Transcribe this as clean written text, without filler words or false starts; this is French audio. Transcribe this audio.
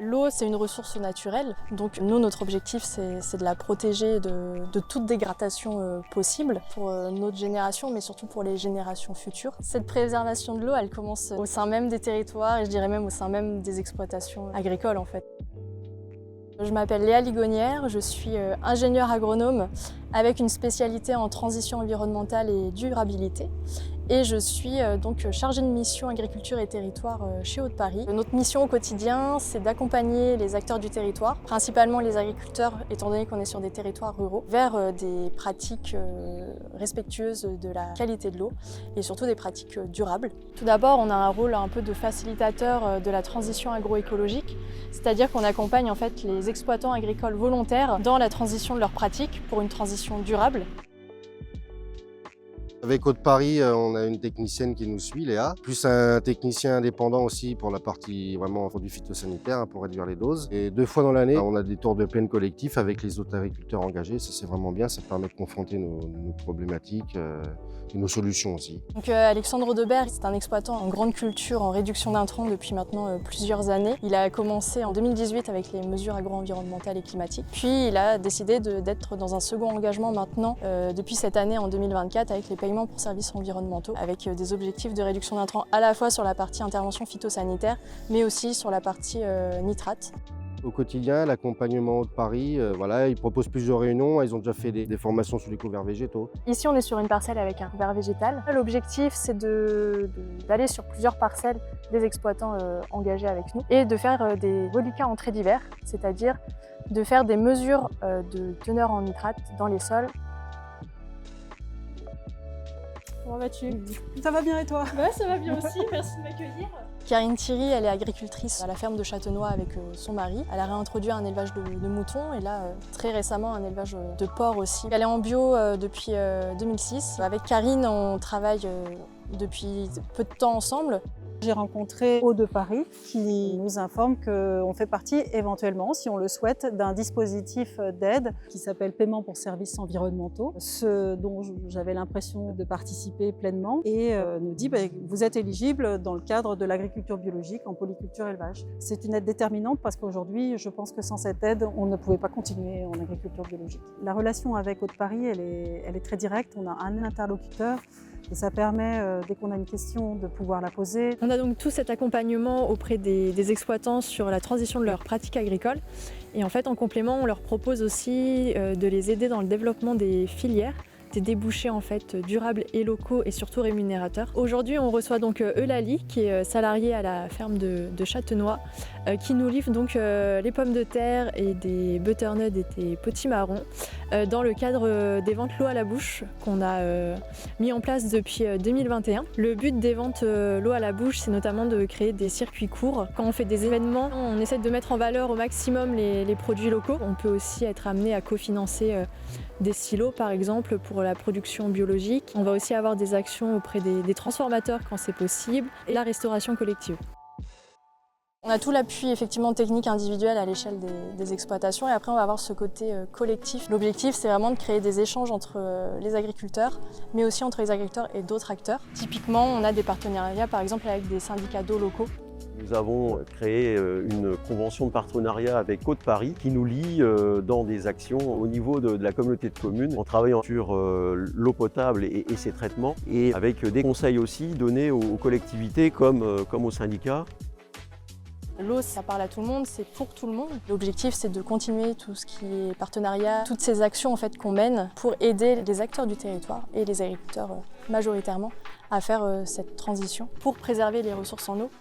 L'eau, c'est une ressource naturelle, donc nous, notre objectif, c'est de la protéger de toute dégradation possible pour notre génération, mais surtout pour les générations futures. Cette préservation de l'eau, elle commence au sein même des territoires et je dirais même au sein même des exploitations agricoles en fait. Je m'appelle Léa Ligonière, je suis ingénieure agronome avec une spécialité en transition environnementale et durabilité. Et je suis donc chargée de mission agriculture et territoire chez Haut-de-Paris. Notre mission au quotidien, c'est d'accompagner les acteurs du territoire, principalement les agriculteurs, étant donné qu'on est sur des territoires ruraux, vers des pratiques respectueuses de la qualité de l'eau et surtout des pratiques durables. Tout d'abord, on a un rôle un peu de facilitateur de la transition agroécologique, c'est-à-dire qu'on accompagne en fait les exploitants agricoles volontaires dans la transition de leurs pratiques pour une transition durable. Avec Haut-de-Paris, on a une technicienne qui nous suit, Léa, plus un technicien indépendant aussi pour la partie vraiment produits phytosanitaires pour réduire les doses. Et 2 fois dans l'année, on a des tours de plaine collectifs avec les autres agriculteurs engagés. Ça, c'est vraiment bien, ça permet de confronter nos problématiques et nos solutions aussi. Donc, Alexandre Deberg, c'est un exploitant en grande culture, en réduction d'intrants depuis maintenant plusieurs années. Il a commencé en 2018 avec les mesures agro-environnementales et climatiques. Puis il a décidé d'être dans un second engagement maintenant, depuis cette année en 2024, avec les paiements pour services environnementaux, avec des objectifs de réduction d'intrants à la fois sur la partie intervention phytosanitaire, mais aussi sur la partie nitrate. Au quotidien, l'accompagnement Haut-de-Paris, voilà, ils proposent plusieurs réunions, ils ont déjà fait des formations sur les couverts végétaux. Ici, on est sur une parcelle avec un couvert végétal. L'objectif, c'est d'aller sur plusieurs parcelles des exploitants engagés avec nous et de faire des reliquats entrée d'hiver, c'est-à-dire de faire des mesures de teneur en nitrate dans les sols. Comment vas-tu? Ça va bien et toi? Ouais, ça va bien aussi, merci de m'accueillir. Karine Thierry, elle est agricultrice à la ferme de Châtenois avec son mari. Elle a réintroduit un élevage de moutons et là, très récemment, un élevage de porcs aussi. Elle est en bio depuis 2006. Avec Karine, on travaille depuis peu de temps ensemble. J'ai rencontré Haut-de-Paris qui nous informe qu'on fait partie éventuellement, si on le souhaite, d'un dispositif d'aide qui s'appelle Paiement pour services environnementaux, ce dont j'avais l'impression de participer pleinement et nous dit vous êtes éligible dans le cadre de l'agriculture biologique en polyculture élevage. C'est une aide déterminante parce qu'aujourd'hui, je pense que sans cette aide, on ne pouvait pas continuer en agriculture biologique. La relation avec Haut-de-Paris, elle est très directe, on a un interlocuteur. Et ça permet, dès qu'on a une question, de pouvoir la poser. On a donc tout cet accompagnement auprès des exploitants sur la transition de leurs pratiques agricoles. Et en fait, en complément, on leur propose aussi de les aider dans le développement des filières, des débouchés en fait durables et locaux et surtout rémunérateurs. Aujourd'hui, on reçoit donc Eulalie, qui est salariée à la ferme de Châtenois, qui nous livre donc les pommes de terre et des butternuts et des potimarrons dans le cadre des ventes l'eau à la bouche qu'on a mis en place depuis 2021. Le but des ventes l'eau à la bouche, c'est notamment de créer des circuits courts. Quand on fait des événements, on essaie de mettre en valeur au maximum les produits locaux. On peut aussi être amené à cofinancer des silos par exemple pour la production biologique. On va aussi avoir des actions auprès des transformateurs quand c'est possible et la restauration collective. On a tout l'appui effectivement technique individuel à l'échelle des exploitations et après on va avoir ce côté collectif. L'objectif c'est vraiment de créer des échanges entre les agriculteurs mais aussi entre les agriculteurs et d'autres acteurs. Typiquement on a des partenariats par exemple avec des syndicats d'eau locaux. Nous avons créé une convention de partenariat avec Haut-de-Paris qui nous lie dans des actions au niveau de la communauté de communes en travaillant sur l'eau potable et ses traitements et avec des conseils aussi donnés aux collectivités comme aux syndicats. L'eau, ça parle à tout le monde, c'est pour tout le monde. L'objectif, c'est de continuer tout ce qui est partenariat, toutes ces actions en fait, qu'on mène pour aider les acteurs du territoire et les agriculteurs majoritairement à faire cette transition pour préserver les ressources en eau